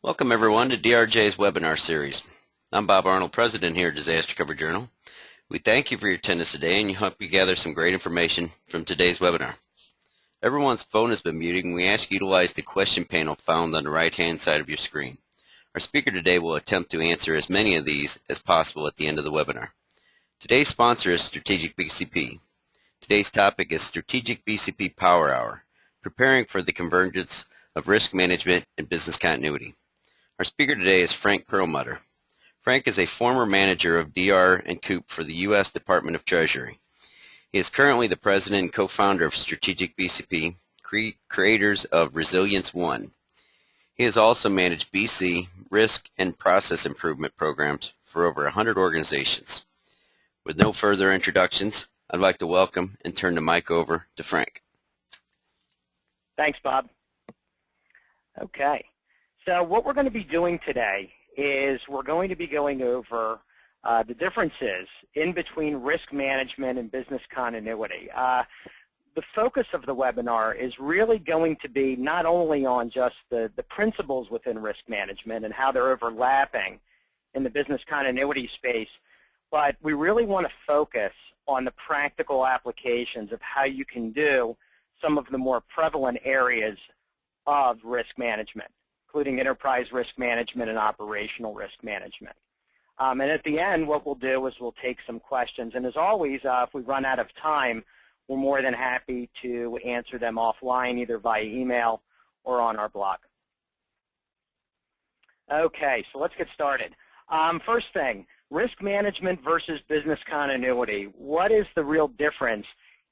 Welcome everyone to DRJ's webinar series. I'm Bob Arnold, President here at Disaster Cover Journal. We thank you for your attendance today and hope you gather some great information from today's webinar. Everyone's phone has been muted and we ask you to utilize the question panel found on the right-hand side of your screen. Our speaker today will attempt to answer as many of these as possible at the end of the webinar. Today's sponsor is Strategic BCP. Today's topic is Strategic BCP Power Hour, preparing for the convergence of risk management and business continuity. Our speaker today is Frank Perlmutter. Frank is a former manager of DR and COOP for the U.S. Department of Treasury. He is currently the president and co-founder of Strategic BCP, creators of Resilience One. He has also managed BC risk and process improvement programs for over 100 organizations. With no further introductions, I'd like to welcome and turn the mic over to Frank. Thanks, Bob. Okay. So what we're going to be doing today is we're going to be going over the differences in between risk management and business continuity. The focus of the webinar is really going to be not only on just the principles within risk management and how they're overlapping in the business continuity space, but we really want to focus on the practical applications of how you can do some of the more prevalent areas of risk management, including enterprise risk management and operational risk management. And at the end, what we'll do is we'll take some questions. And as always, if we run out of time, we're more than happy to answer them offline, either via email or on our blog. Okay, so let's get started. First thing, risk management versus business continuity. What is the real difference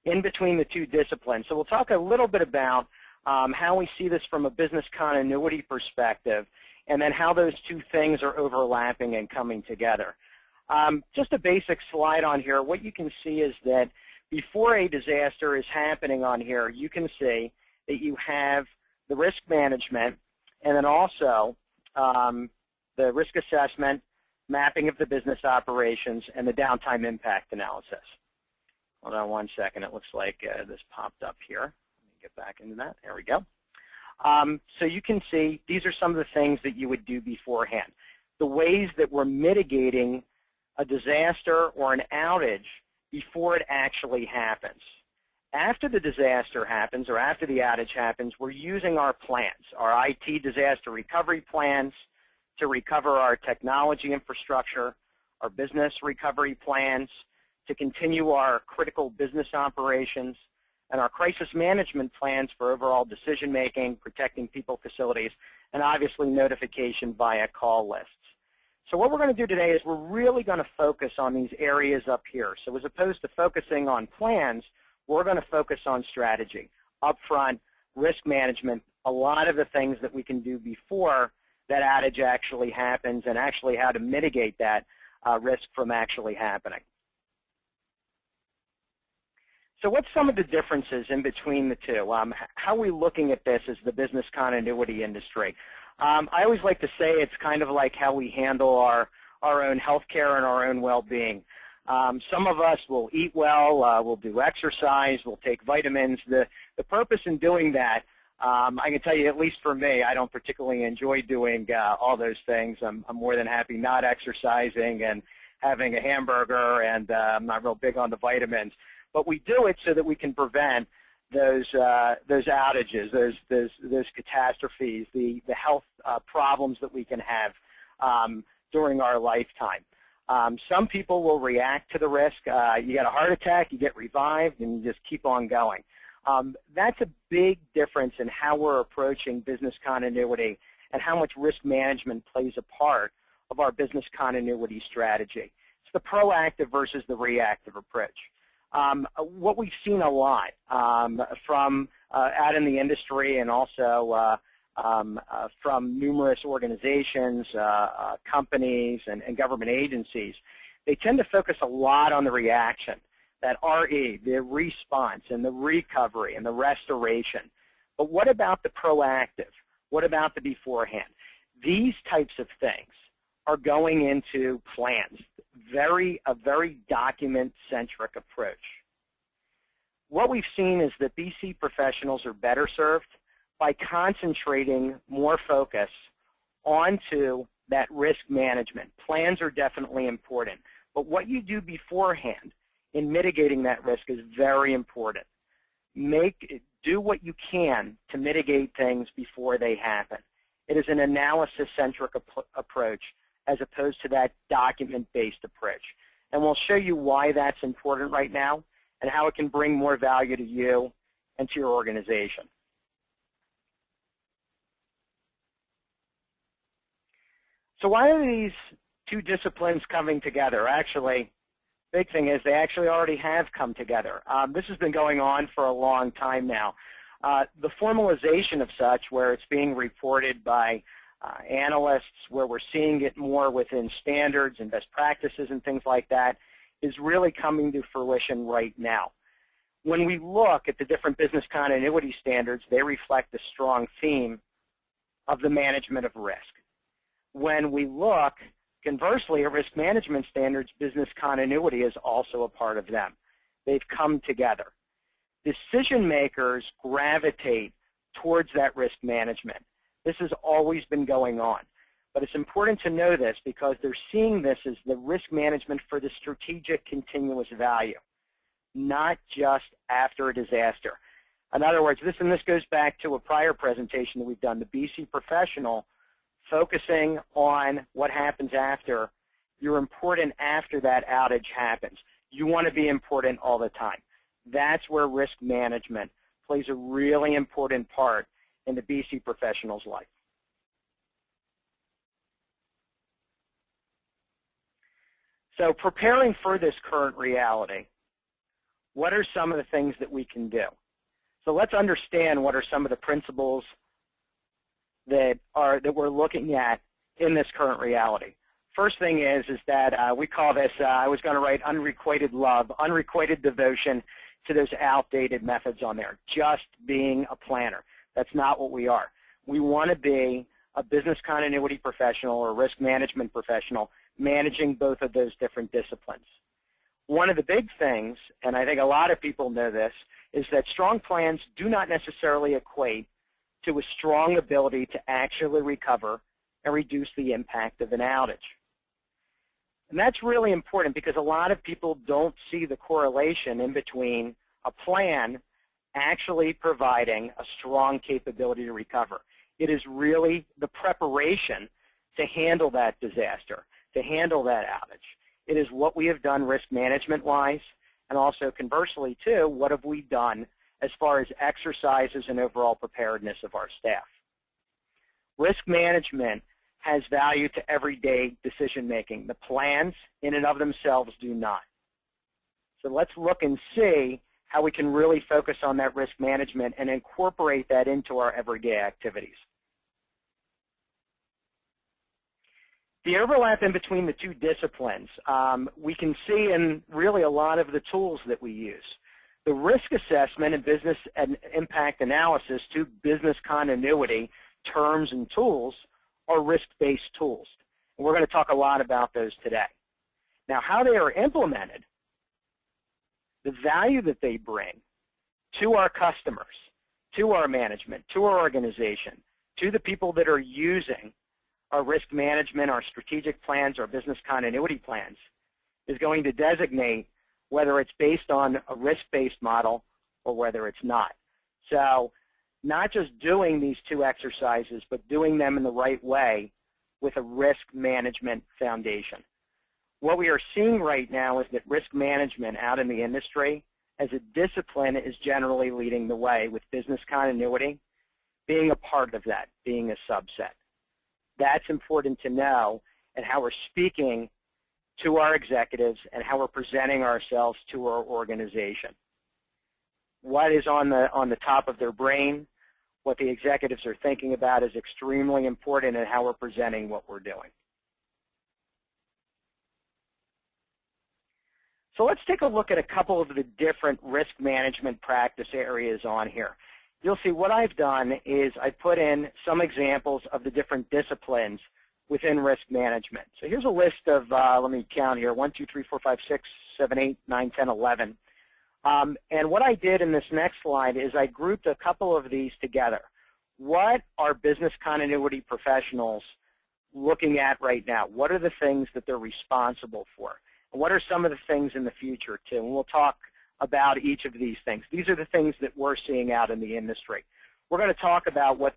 in between the two disciplines? So we'll talk a little bit about how we see this from a business continuity perspective, and then how those two things are overlapping and coming together. Just a basic slide on here. What you can see is that before a disaster is happening on here, you can see that you have the risk management and then also the risk assessment, mapping of the business operations, and the downtime impact analysis. Hold on one second. It looks like this popped up here. Get back into that. There we go. So you can see these are some of the things that you would do beforehand. The ways that we're mitigating a disaster or an outage before it actually happens. After the disaster happens or after the outage happens, we're using our plans, our IT disaster recovery plans to recover our technology infrastructure, our business recovery plans to continue our critical business operations, and our crisis management plans for overall decision-making, protecting people, facilities, and obviously notification via call lists. So what we're going to do today is we're really going to focus on these areas up here. So as opposed to focusing on plans, we're going to focus on strategy, upfront, risk management, a lot of the things that we can do before that outage actually happens, and actually how to mitigate that risk from actually happening. So what's some of the differences in between the two? How are we looking at this as the business continuity industry? I always like to say it's kind of like how we handle our own health care and our own well-being. Some of us will eat well, we'll do exercise, we'll take vitamins. The purpose in doing that, I can tell you, at least for me, I don't particularly enjoy doing all those things. I'm more than happy not exercising and having a hamburger, and I'm not real big on the vitamins. But we do it so that we can prevent those outages, those catastrophes, the health problems that we can have during our lifetime. Some people will react to the risk. You get a heart attack, you get revived, and you just keep on going. That's a big difference in how we're approaching business continuity and how much risk management plays a part of our business continuity strategy. It's the proactive versus the reactive approach. What we've seen a lot from out in the industry and also from numerous organizations, companies, and government agencies, they tend to focus a lot on the reaction, that RE, the response, and the recovery, and the restoration. But what about the proactive? What about the beforehand? These types of things are going into plans. A very document-centric approach. What we've seen is that BC professionals are better served by concentrating more focus onto that risk management. Plans are definitely important, but what you do beforehand in mitigating that risk is very important. Do what you can to mitigate things before they happen. It is an analysis-centric approach as opposed to that document-based approach. And we'll show you why that's important right now and how it can bring more value to you and to your organization. So why are these two disciplines coming together? Actually, big thing is they actually already have come together. This has been going on for a long time now. The formalization of such, where it's being reported by analysts, where we're seeing it more within standards and best practices and things like that, is really coming to fruition right now. When we look at the different business continuity standards, they reflect a strong theme of the management of risk. When we look, conversely, at risk management standards, business continuity is also a part of them. They've come together. Decision makers gravitate towards that risk management. This has always been going on. But it's important to know this because they're seeing this as the risk management for the strategic continuous value, not just after a disaster. In other words, this goes back to a prior presentation that we've done, the BC Professional, focusing on what happens after. You're important after that outage happens. You want to be important all the time. That's where risk management plays a really important part in the BC Professional's life. So preparing for this current reality, what are some of the things that we can do? So let's understand what are some of the principles that we're looking at in this current reality. First thing is that we call this, I was going to write unrequited love, unrequited devotion to those outdated methods on there, just being a planner. That's not what we are. We want to be a business continuity professional or risk management professional managing both of those different disciplines. One of the big things, and I think a lot of people know this, is that strong plans do not necessarily equate to a strong ability to actually recover and reduce the impact of an outage. And that's really important because a lot of people don't see the correlation in between a plan actually providing a strong capability to recover. It is really the preparation to handle that disaster, to handle that outage. It is what we have done risk management-wise, and also conversely, too, what have we done as far as exercises and overall preparedness of our staff. Risk management has value to everyday decision-making. The plans in and of themselves do not. So let's look and see how we can really focus on that risk management and incorporate that into our everyday activities. The overlap in between the two disciplines, we can see in really a lot of the tools that we use. The risk assessment and business and impact analysis to business continuity terms and tools are risk-based tools. And we're going to talk a lot about those today. Now, how they are implemented, the value that they bring to our customers, to our management, to our organization, to the people that are using our risk management, our strategic plans, our business continuity plans, is going to designate whether it's based on a risk-based model or whether it's not. So not just doing these two exercises, but doing them in the right way with a risk management foundation. What we are seeing right now is that risk management out in the industry as a discipline is generally leading the way, with business continuity being a part of that, being a subset. That's important to know, and how we're speaking to our executives and how we're presenting ourselves to our organization. What is on the top of their brain, what the executives are thinking about is extremely important in how we're presenting what we're doing. So let's take a look at a couple of the different risk management practice areas on here. You'll see what I've done is I put in some examples of the different disciplines within risk management. So here's a list of, let me count here, 1, 2, 3, 4, 5, 6, 7, 8, 9, 10, 11. And what I did in this next slide is I grouped a couple of these together. What are business continuity professionals looking at right now? What are the things that they're responsible for? And what are some of the things in the future, too? And we'll talk about each of these things. These are the things that we're seeing out in the industry. We're going to talk about what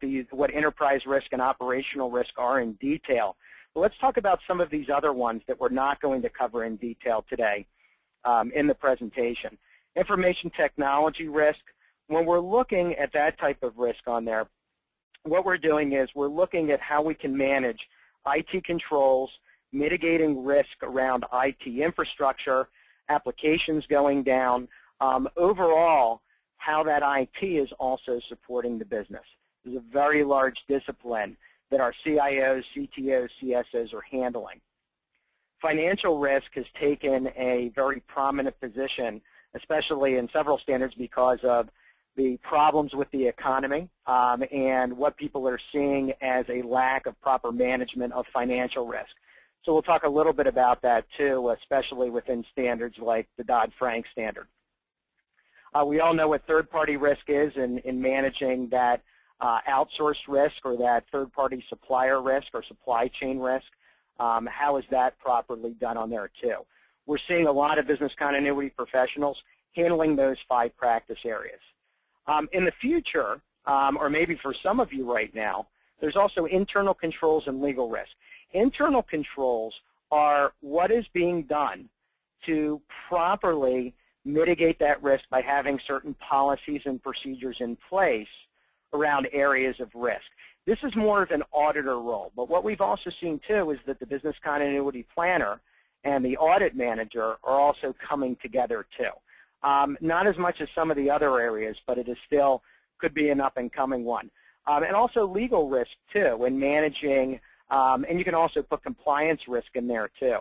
enterprise risk and operational risk are in detail. But let's talk about some of these other ones that we're not going to cover in detail today in the presentation. Information technology risk. When we're looking at that type of risk on there, what we're doing is we're looking at how we can manage IT controls, mitigating risk around IT infrastructure, applications going down, overall, how that IT is also supporting the business. This is a very large discipline that our CIOs, CTOs, CSOs are handling. Financial risk has taken a very prominent position, especially in several standards because of the problems with the economy and what people are seeing as a lack of proper management of financial risk. So we'll talk a little bit about that too, especially within standards like the Dodd-Frank standard. We all know what third-party risk is in managing that outsourced risk or that third-party supplier risk or supply chain risk. How is that properly done on there too? We're seeing a lot of business continuity professionals handling those 5 practice areas. In the future, or maybe for some of you right now, there's also internal controls and legal risk. Internal controls are what is being done to properly mitigate that risk by having certain policies and procedures in place around areas of risk. This is more of an auditor role, but what we've also seen too is that the business continuity planner and the audit manager are also coming together too. Not as much as some of the other areas, but it is still could be an up-and-coming one. And also legal risk too in managing, and you can also put compliance risk in there too,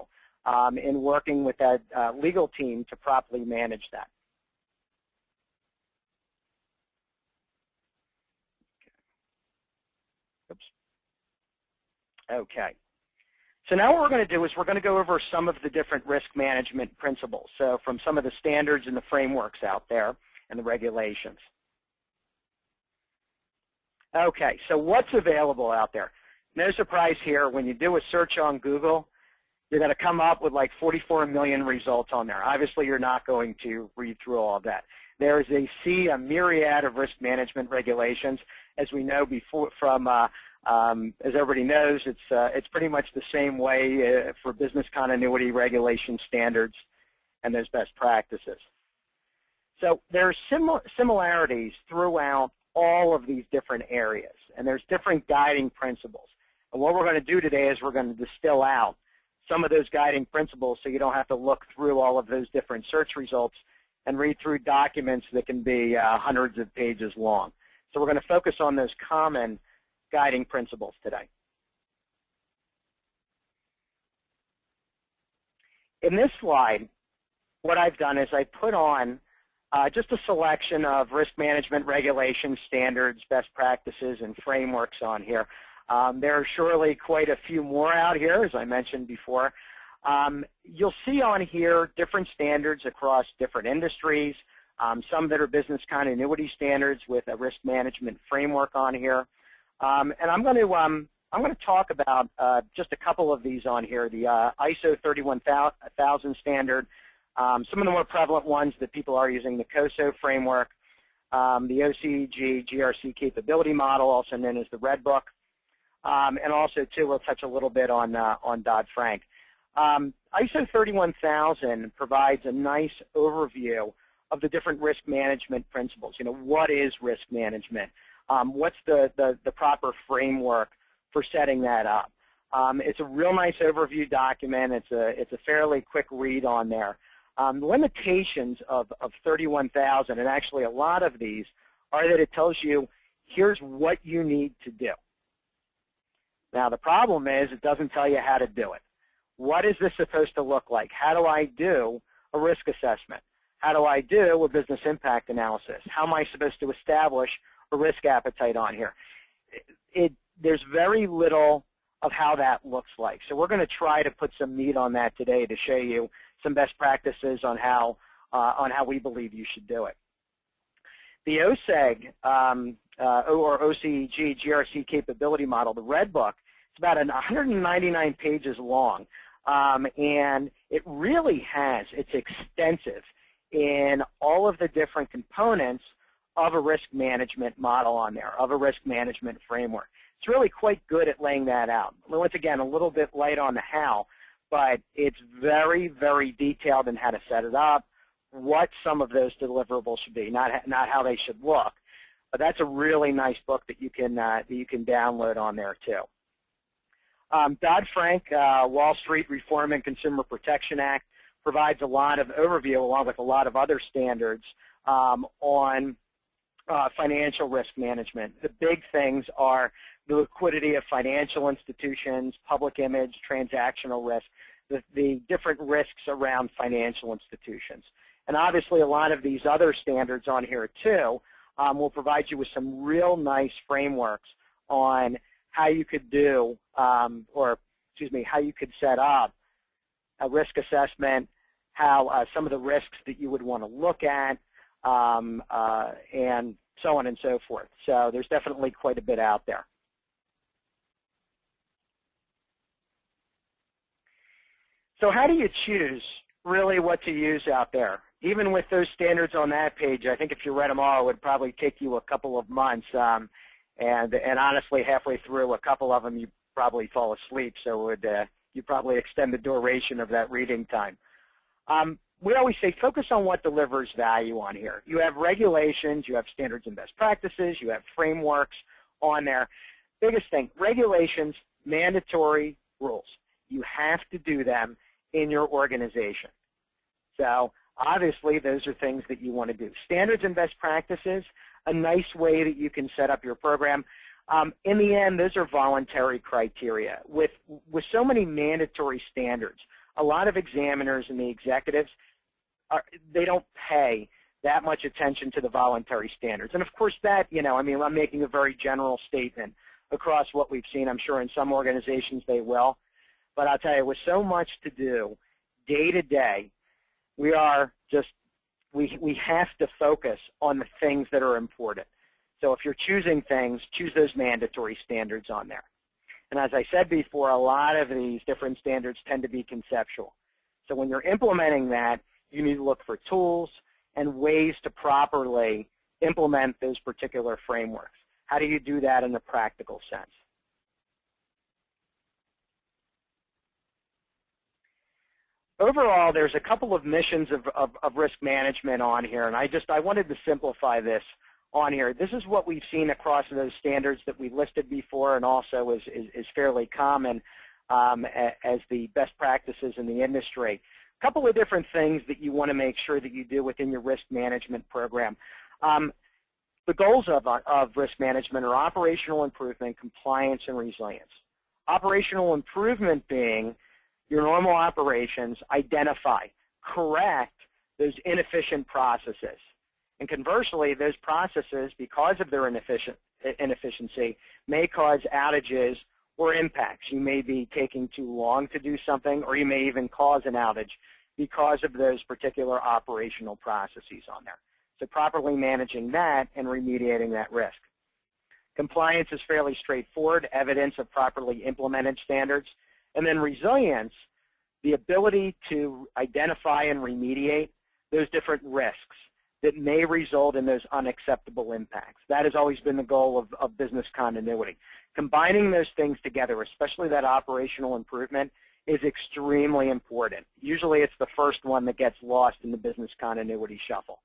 in working with that legal team to properly manage that. Oops. Okay. So now what we're going to do is we're going to go over some of the different risk management principles, so from some of the standards and the frameworks out there and the regulations. Okay, so what's available out there? No surprise here, when you do a search on Google, you're going to come up with like 44 million results on there. Obviously, you're not going to read through all of that. There is a myriad of risk management regulations. As we know before from as everybody knows, it's pretty much the same way for business continuity regulation standards and those best practices. So there are similarities throughout all of these different areas, and there's different guiding principles. And what we're going to do today is we're going to distill out some of those guiding principles so you don't have to look through all of those different search results and read through documents that can be hundreds of pages long. So we're going to focus on those common guiding principles today. In this slide, what I've done is I put on just a selection of risk management regulations, standards, best practices, and frameworks on here. There are surely quite a few more out here, as I mentioned before. You'll see on here different standards across different industries, some that are business continuity standards with a risk management framework on here. And I'm going to talk about just a couple of these on here, the ISO 31000 standard, some of the more prevalent ones that people are using, the COSO framework, the OCEG GRC capability model, also known as the Red Book, and also, too, we'll touch a little bit on Dodd-Frank. ISO 31000 provides a nice overview of the different risk management principles. You know, what is risk management? What's the proper framework for setting that up? It's a real nice overview document. It's a fairly quick read on there. The limitations of 31000, and actually a lot of these, are that it tells you here's what you need to do. Now the problem is it doesn't tell you how to do it. What is this supposed to look like? How do I do a risk assessment? How do I do a business impact analysis? How am I supposed to establish a risk appetite on here? There's very little of how that looks like. So we're going to try to put some meat on that today to show you some best practices on how we believe you should do it. The OSEG or OCEG GRC capability model, the Red Book, It's about 199 pages long, and it really it's extensive in all of the different components of a risk management model on there, of a risk management framework. It's really quite good at laying that out. Once again, a little bit light on the how, but it's very, very detailed in how to set it up, what some of those deliverables should be, not how they should look. But that's a really nice book that you can download on there too. Dodd-Frank, Wall Street Reform and Consumer Protection Act, provides a lot of overview along with a lot of other standards on financial risk management. The big things are the liquidity of financial institutions, public image, transactional risk, the different risks around financial institutions. And obviously a lot of these other standards on here too will provide you with some real nice frameworks on how you could do, how you could set up a risk assessment, how some of the risks that you would want to look at, and so on and so forth. So there's definitely quite a bit out there. So how do you choose really what to use out there? Even with those standards on that page, I think if you read them all, it would probably take you a couple of months. And honestly, halfway through a couple of them, you probably fall asleep. So it would you probably extend the duration of that reading time. We always say focus on what delivers value on here. You have regulations, you have standards and best practices, you have frameworks on there. Biggest thing, regulations, mandatory rules. You have to do them in your organization. So obviously, those are things that you want to do. Standards and best practices, a nice way that you can set up your program. In the end, those are voluntary criteria. With so many mandatory standards, a lot of examiners and the executives, they don't pay that much attention to the voluntary standards. And of course that, I'm making a very general statement across what we've seen. I'm sure in some organizations they will. But I'll tell you, with so much to do day to day, we have to focus on the things that are important. So if you're choosing things, choose those mandatory standards on there. And as I said before, a lot of these different standards tend to be conceptual. So when you're implementing that, you need to look for tools and ways to properly implement those particular frameworks. How do you do that in a practical sense? Overall, there's a couple of missions of risk management on here, and I wanted to simplify this on here. This is what we've seen across those standards that we listed before, and also is fairly common as the best practices in the industry. A couple of different things that you want to make sure that you do within your risk management program. The goals of risk management are operational improvement, compliance, and resilience. Operational improvement being your normal operations, identify, correct those inefficient processes. And conversely, those processes, because of their inefficiency, may cause outages or impacts. You may be taking too long to do something, or you may even cause an outage because of those particular operational processes on there. So properly managing that and remediating that risk. Compliance is fairly straightforward, evidence of properly implemented standards. And then resilience, the ability to identify and remediate those different risks that may result in those unacceptable impacts. That has always been the goal of business continuity. Combining those things together, especially that operational improvement, is extremely important. Usually it's the first one that gets lost in the business continuity shuffle.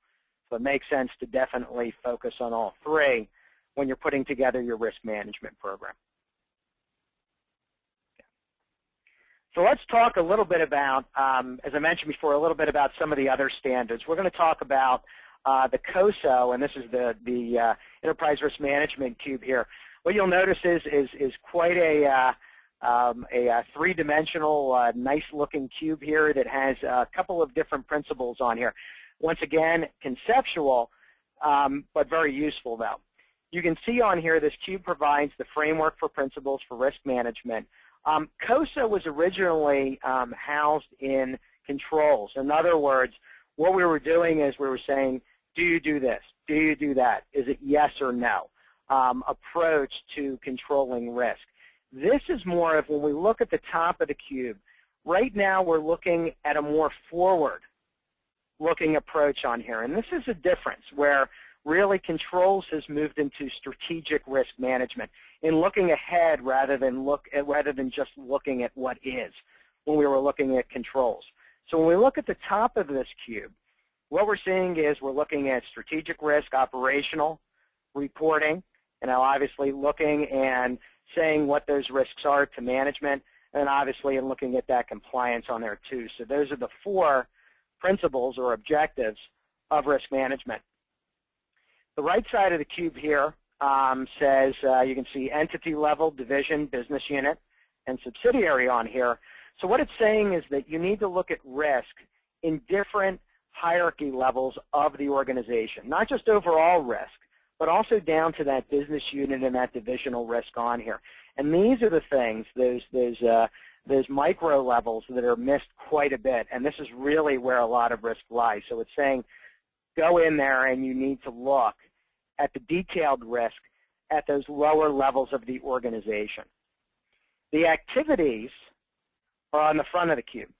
So it makes sense to definitely focus on all three when you're putting together your risk management program. So let's talk a little bit about, as I mentioned before, a little bit about some of the other standards. We're going to talk about the COSO, and this is the Enterprise Risk Management Cube here. What you'll notice is quite a three-dimensional, nice-looking cube here that has a couple of different principles on here. Once again, conceptual, but very useful, though. You can see on here this cube provides the framework for principles for risk management. COSO was originally housed in controls. In other words, what we were doing is we were saying, do you do this? Do you do that? Is it yes or no? Approach to controlling risk. This is more of when we look at the top of the cube. Right now we're looking at a more forward-looking approach on here. And this is a difference where really controls has moved into strategic risk management in looking ahead rather than just looking at what is when we were looking at controls. So when we look at the top of this cube, what we're seeing is we're looking at strategic risk, operational, reporting, and now obviously looking and saying what those risks are to management, and obviously in looking at that compliance on there too. So those are the 4 principles or objectives of risk management. The right side of the cube here says you can see entity level, division, business unit, and subsidiary on here. So what it's saying is that you need to look at risk in different hierarchy levels of the organization, not just overall risk, but also down to that business unit and that divisional risk on here. And these are the things, those micro levels that are missed quite a bit, and this is really where a lot of risk lies. So it's saying go in there and you need to look at the detailed risk at those lower levels of the organization. The activities are on the front of the cube.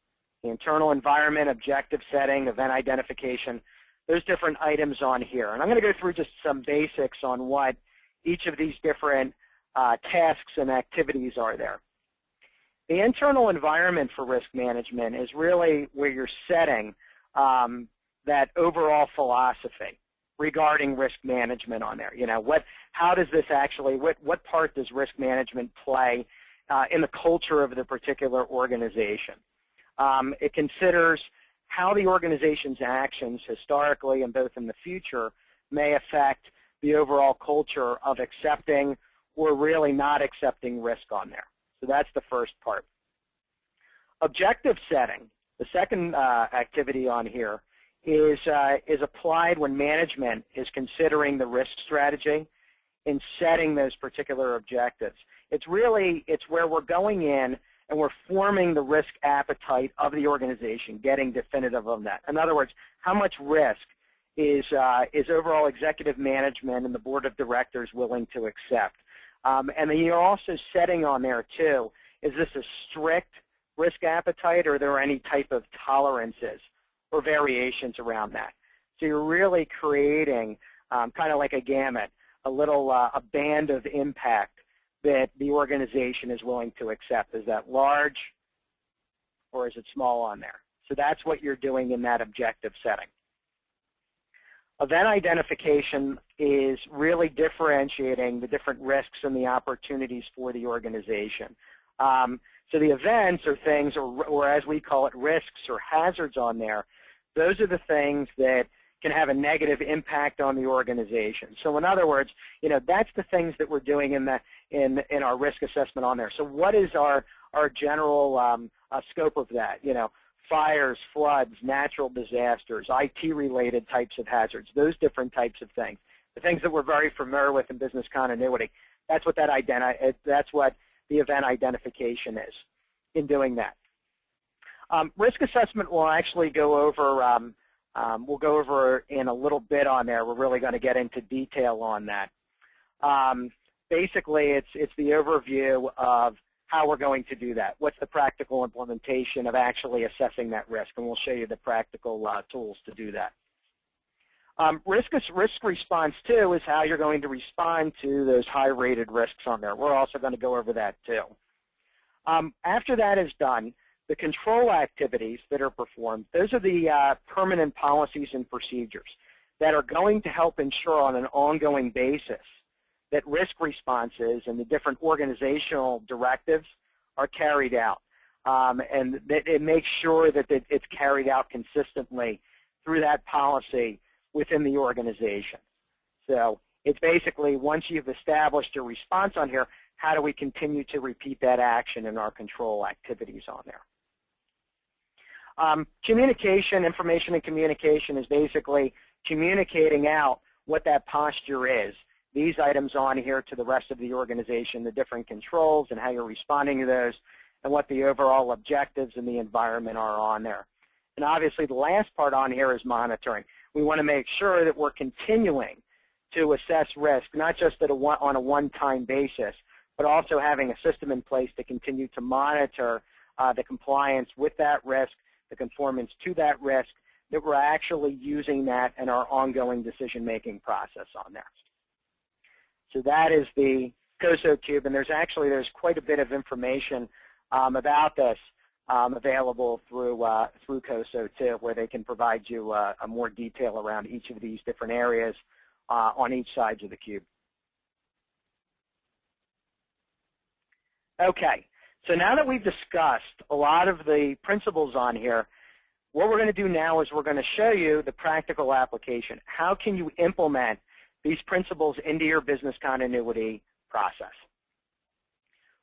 The internal environment, objective setting, event identification, there's different items on here. And I'm going to go through just some basics on what each of these different tasks and activities are there. The internal environment for risk management is really where you're setting that overall philosophy regarding risk management on there. You know, how does this actually, what part does risk management play in the culture of the particular organization? It considers how the organization's actions historically and both in the future may affect the overall culture of accepting or really not accepting risk on there. So that's the first part. Objective setting, the second activity on here, is applied when management is considering the risk strategy in setting those particular objectives. It's where we're going in and we're forming the risk appetite of the organization, getting definitive on that. In other words, how much risk is overall executive management and the board of directors willing to accept? And then you're also setting on there too, is this a strict risk appetite or are there any type of tolerances or variations around that? So you're really creating kind of like a gamut, a band of impact that the organization is willing to accept. Is that large or is it small on there? So that's what you're doing in that objective setting. Event identification is really differentiating the different risks and the opportunities for the organization. So the events are things, or as we call it, risks or hazards on there. Those are the things that can have a negative impact on the organization. So in other words, you know, that's the things that we're doing in our risk assessment on there. So what is our general scope of that? You know, fires, floods, natural disasters, IT-related types of hazards, those different types of things. The things that we're very familiar with in business continuity. That's what that's what the event identification is in doing that. Risk assessment will actually go over. We'll go over in a little bit on there. We're really going to get into detail on that. Basically, it's the overview of how we're going to do that. What's the practical implementation of actually assessing that risk? And we'll show you the practical tools to do that. Risk response, too, is how you're going to respond to those high-rated risks on there. We're also going to go over that, too. After that is done, the control activities that are performed, those are the permanent policies and procedures that are going to help ensure on an ongoing basis that risk responses and the different organizational directives are carried out. And that it makes sure that it's carried out consistently through that policy within the organization. So it's basically once you've established your response on here, how do we continue to repeat that action in our control activities on there? Communication, information and communication is basically communicating out what that posture is. These items on here to the rest of the organization, the different controls and how you're responding to those, and what the overall objectives and the environment are on there. And obviously the last part on here is monitoring. We want to make sure that we're continuing to assess risk, not just on a one-time basis, but also having a system in place to continue to monitor the compliance with that risk, the conformance to that risk, that we're actually using that in our ongoing decision-making process on there. So that is the COSO Cube, and there's quite a bit of information about this available through COSO too, where they can provide you a more detail around each of these different areas on each side of the cube. Okay, so now that we've discussed a lot of the principles on here, what we're going to do now is we're going to show you the practical application. How can you implement these principles into your business continuity process?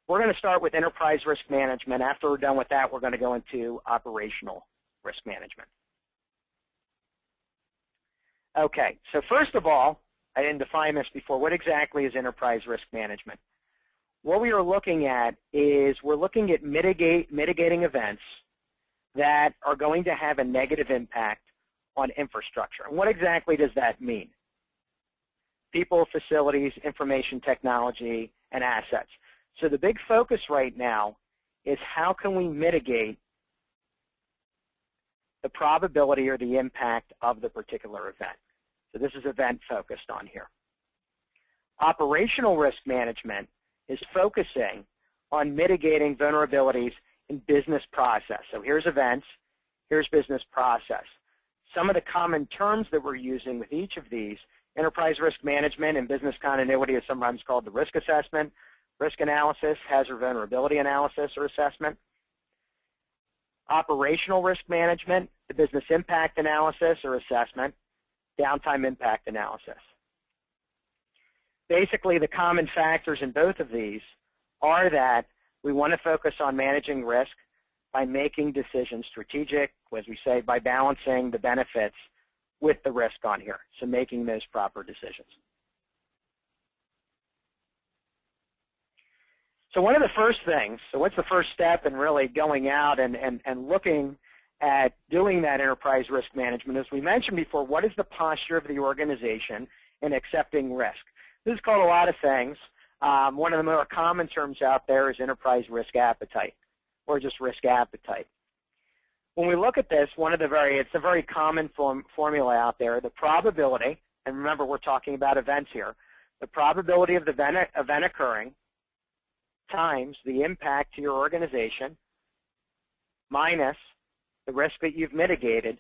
We're going to start with enterprise risk management. After we're done with that, we're going to go into operational risk management. Okay, so first of all, I didn't define this before. What exactly is enterprise risk management? What we are looking at is we're looking at mitigating events that are going to have a negative impact on infrastructure. And what exactly does that mean? People, facilities, information technology, and assets. So the big focus right now is how can we mitigate the probability or the impact of the particular event. So this is event focused on here. Operational risk management is focusing on mitigating vulnerabilities in business process. So here's events, here's business process. Some of the common terms that we're using with each of these, enterprise risk management and business continuity is sometimes called the risk assessment, risk analysis, hazard vulnerability analysis or assessment. Operational risk management, the business impact analysis or assessment, downtime impact analysis. Basically, the common factors in both of these are that we want to focus on managing risk by making decisions strategic, as we say, by balancing the benefits with the risk on here, so making those proper decisions. So one of the first things, so what's the first step in really going out and looking at doing that enterprise risk management? As we mentioned before, what is the posture of the organization in accepting risk? This is called a lot of things. One of the more common terms out there is enterprise risk appetite, or just risk appetite. When we look at this, it's a very common formula out there. The probability, and remember we're talking about events here, the probability of the event occurring times the impact to your organization minus the risk that you've mitigated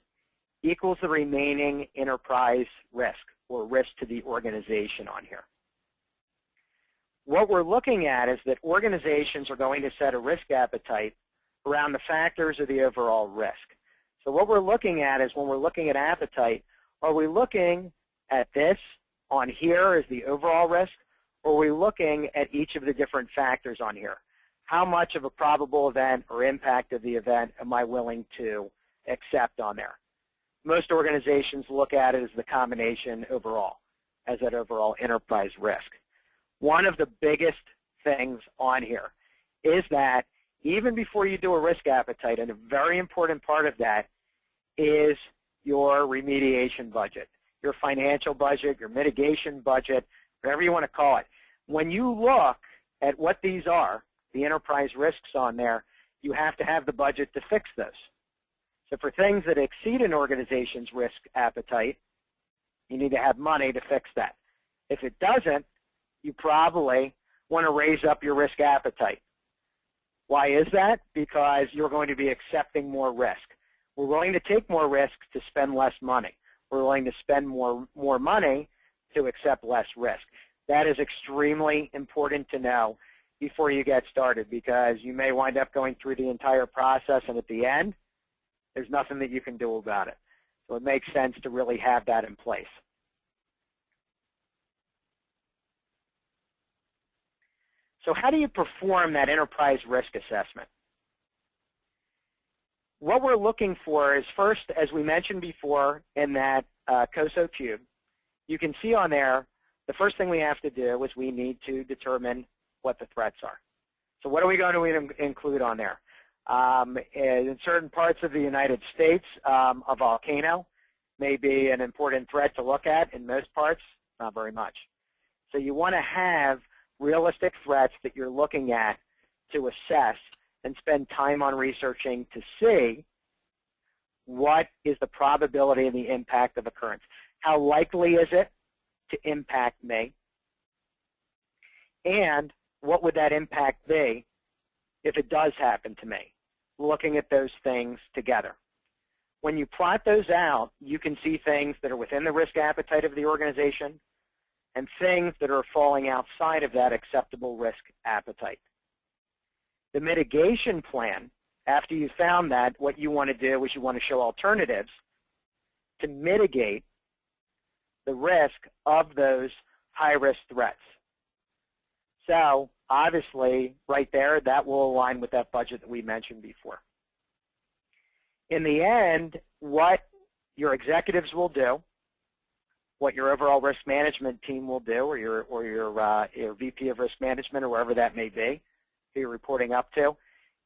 equals the remaining enterprise risk, or risk to the organization on here. What we're looking at is that organizations are going to set a risk appetite around the factors of the overall risk. So what we're looking at is when we're looking at appetite, are we looking at this on here as the overall risk, or are we looking at each of the different factors on here? How much of a probable event or impact of the event am I willing to accept on there? Most organizations look at it as the combination overall, as that overall enterprise risk. One of the biggest things on here is that even before you do a risk appetite, and a very important part of that is your remediation budget, your financial budget, your mitigation budget, whatever you want to call it. When you look at what these are, the enterprise risks on there, you have to have the budget to fix those. So for things that exceed an organization's risk appetite, you need to have money to fix that. If it doesn't, you probably want to raise up your risk appetite. Why is that? Because you're going to be accepting more risk. We're willing to take more risk to spend less money. We're willing to spend more money to accept less risk. That is extremely important to know before you get started, because you may wind up going through the entire process, and at the end, there's nothing that you can do about it. So it makes sense to really have that in place. So how do you perform that enterprise risk assessment? What we're looking for is first, as we mentioned before in that COSO cube, you can see on there, the first thing we have to do is we need to determine what the threats are. So what are we going to include on there? In certain parts of the United States, a volcano may be an important threat to look at. In most parts, not very much. So you want to have realistic threats that you're looking at to assess and spend time on researching to see what is the probability and the impact of occurrence. How likely is it to impact me? And what would that impact be if it does happen to me? Looking at those things together. When you plot those out, you can see things that are within the risk appetite of the organization and things that are falling outside of that acceptable risk appetite. The mitigation plan, after you found that, what you want to do is you want to show alternatives to mitigate the risk of those high-risk threats. So obviously, right there, that will align with that budget that we mentioned before. In the end, what your executives will do, what your overall risk management team will do, or your VP of risk management, or wherever that may be, who you're reporting up to,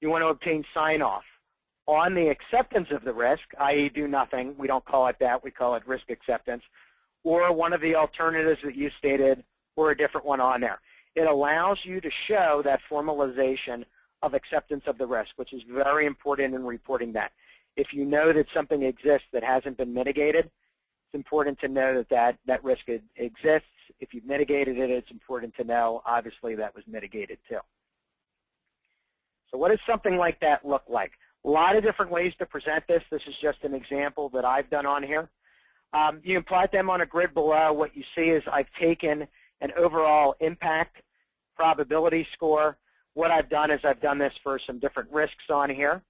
you want to obtain sign-off on the acceptance of the risk, i.e. do nothing. We don't call it that. We call it risk acceptance, or one of the alternatives that you stated, or a different one on there. It allows you to show that formalization of acceptance of the risk, which is very important in reporting that. If you know that something exists that hasn't been mitigated, it's important to know that risk exists. If you've mitigated it, it's important to know, obviously, that was mitigated too. So what does something like that look like? A lot of different ways to present this. This is just an example that I've done on here. You can plot them on a grid below. What you see is I've taken an overall impact probability score. What I've done is I've done this for some different risks on here.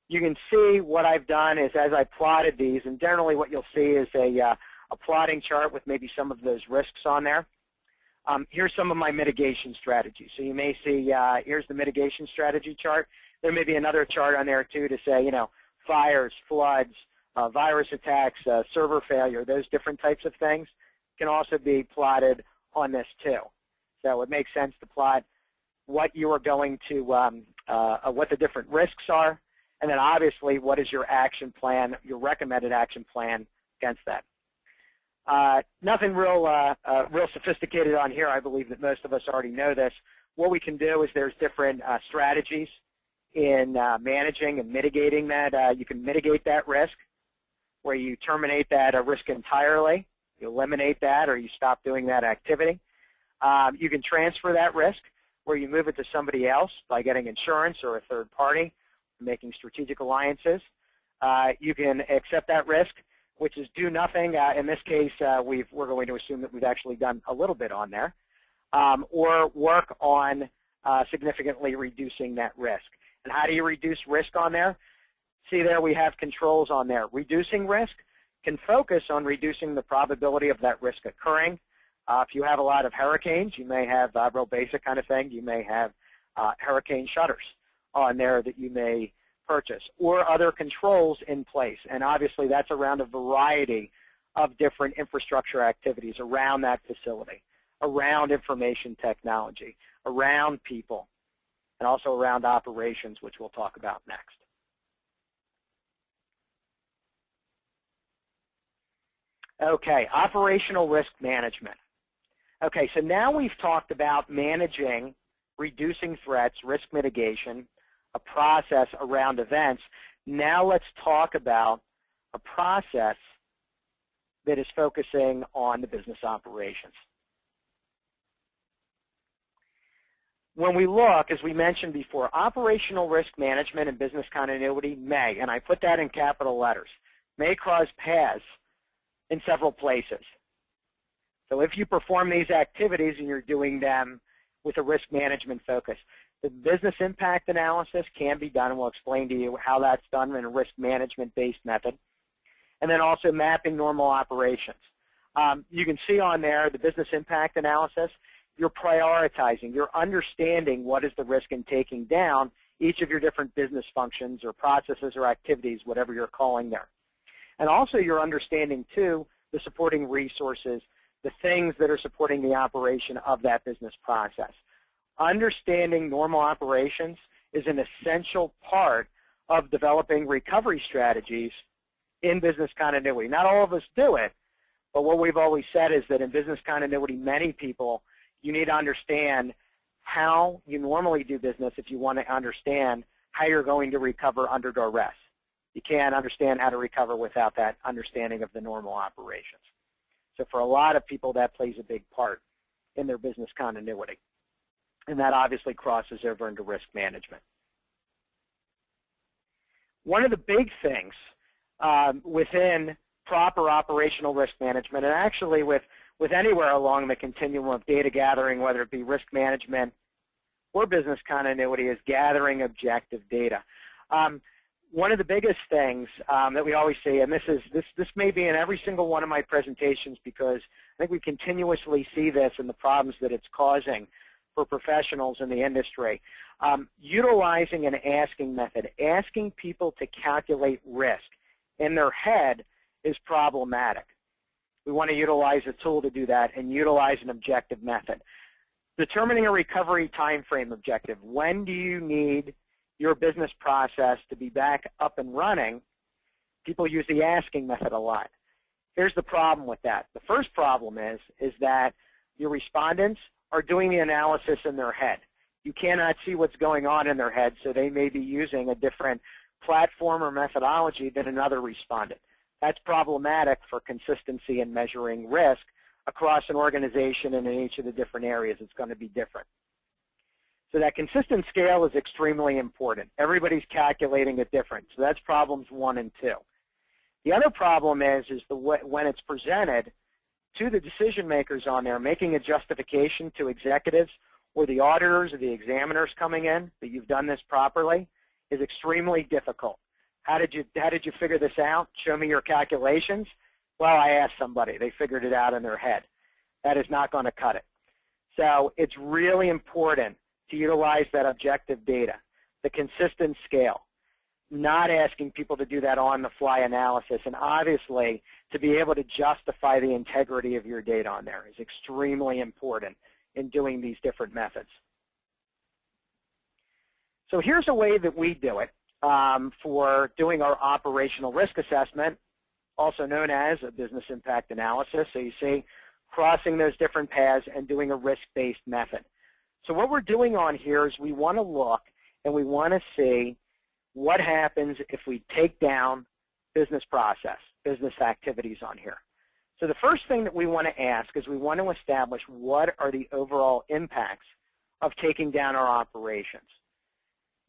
You can see what I've done is as I plotted these, and generally what you'll see is a plotting chart with maybe some of those risks on there. Here's some of my mitigation strategies. So you may see here's the mitigation strategy chart. There may be another chart on there too to say, fires, floods, virus attacks, server failure, those different types of things can also be plotted on this too. So it makes sense to plot what you are going to, what the different risks are, and then obviously what is your action plan, your recommended action plan against that. Nothing real sophisticated on here. I believe that most of us already know this. What we can do is there's different strategies in managing and mitigating that. You can mitigate that risk where you terminate that risk entirely. You eliminate that or you stop doing that activity. You can transfer that risk where you move it to somebody else by getting insurance or a third party, making strategic alliances. You can accept that risk, which is do nothing. In this case, we're going to assume that we've actually done a little bit on there, or work on significantly reducing that risk. And how do you reduce risk on there? See there we have controls on there. Reducing risk can focus on reducing the probability of that risk occurring. If you have a lot of hurricanes, you may have real basic kind of thing. You may have hurricane shutters on there that you may purchase, or other controls in place. And obviously that's around a variety of different infrastructure activities around that facility, around information technology, around people, and also around operations, which we'll talk about next. Okay, operational risk management. Okay, so now we've talked about managing, reducing threats, risk mitigation, a process around events. Now let's talk about a process that is focusing on the business operations. When we look, as we mentioned before, operational risk management and business continuity may, and I put that in capital letters, may cross paths in several places. So if you perform these activities and you're doing them with a risk management focus, the business impact analysis can be done, and we'll explain to you how that's done in a risk management-based method. And then also mapping normal operations. You can see on there the business impact analysis. You're prioritizing. You're understanding what is the risk in taking down each of your different business functions or processes or activities, whatever you're calling there. And also you're understanding, too, the supporting resources, the things that are supporting the operation of that business process. Understanding normal operations is an essential part of developing recovery strategies in business continuity. Not all of us do it, but what we've always said is that in business continuity, many people You need to understand how you normally do business if you want to understand how you're going to recover under duress. You can't understand how to recover without that understanding of the normal operations. So for a lot of people, that plays a big part in their business continuity. And that obviously crosses over into risk management. One of the big things within proper operational risk management, and actually with anywhere along the continuum of data gathering, whether it be risk management or business continuity, is gathering objective data. One of the biggest things that we always see, and this may be in every single one of my presentations because I think we continuously see this and the problems that it's causing for professionals in the industry, utilizing an asking method, asking people to calculate risk in their head is problematic. We want to utilize a tool to do that and utilize an objective method. Determining a recovery time frame objective. When do you need your business process to be back up and running? People use the asking method a lot. Here's the problem with that. The first problem is that your respondents are doing the analysis in their head. You cannot see what's going on in their head, so they may be using a different platform or methodology than another respondent. That's problematic for consistency in measuring risk across an organization and in each of the different areas. It's going to be different. So that consistent scale is extremely important. Everybody's calculating it different. So that's problems 1 and 2. The other problem is when it's presented to the decision makers on there, making a justification to executives or the auditors or the examiners coming in that you've done this properly is extremely difficult. How did you figure this out? Show me your calculations. Well, I asked somebody. They figured it out in their head. That is not going to cut it. So it's really important to utilize that objective data, the consistent scale, not asking people to do that on-the-fly analysis, and obviously to be able to justify the integrity of your data on there is extremely important in doing these different methods. So here's a way that we do it for doing our operational risk assessment, also known as a business impact analysis. So you see, crossing those different paths and doing a risk-based method. So what we're doing on here is we want to look and we want to see what happens if we take down business process, business activities on here. So the first thing that we want to ask is we want to establish what are the overall impacts of taking down our operations.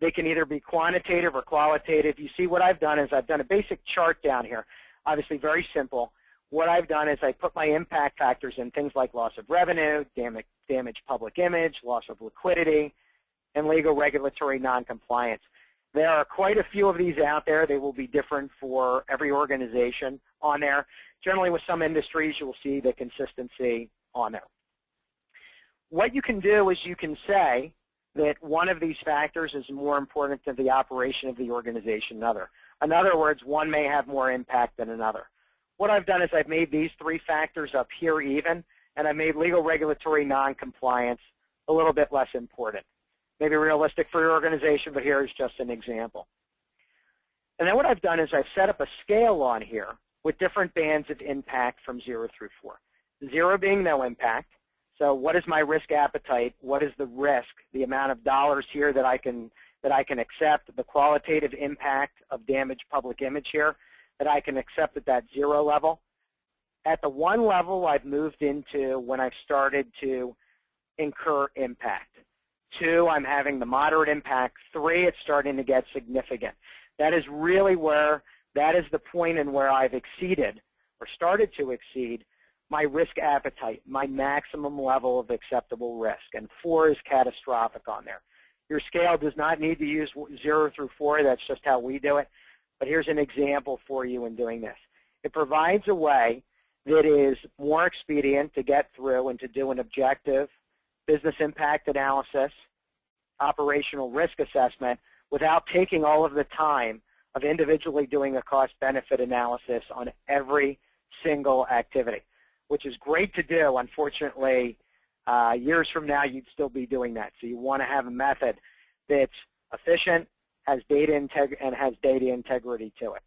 They can either be quantitative or qualitative. You see what I've done is I've done a basic chart down here, obviously very simple. What I've done is I put my impact factors in things like loss of revenue, damaged public image, loss of liquidity, and legal regulatory noncompliance. There are quite a few of these out there. They will be different for every organization on there. Generally with some industries, you will see the consistency on there. What you can do is you can say that one of these factors is more important to the operation of the organization than another. In other words, one may have more impact than another. What I've done is I've made these 3 factors up here even, and I made legal regulatory noncompliance a little bit less important. Maybe realistic for your organization, but here is just an example. And then what I've done is I've set up a scale on here with different bands of impact from 0 through 4. 0 being no impact. So what is my risk appetite? What is the risk, the amount of dollars here that I can accept, the qualitative impact of damaged public image here that I can accept at that 0 level. At the 1 level, I've moved into when I've started to incur impact. 2, I'm having the moderate impact. 3, it's starting to get significant. That is really where, that is the point in where I've exceeded or started to exceed my risk appetite, my maximum level of acceptable risk. And 4 is catastrophic on there. Your scale does not need to use 0 through 4. That's just how we do it. But here's an example for you in doing this. It provides a way that is more expedient to get through and to do an objective business impact analysis, operational risk assessment, without taking all of the time of individually doing a cost-benefit analysis on every single activity, which is great to do. Unfortunately, years from now, you'd still be doing that. So you want to have a method that's efficient, has data integrity to it.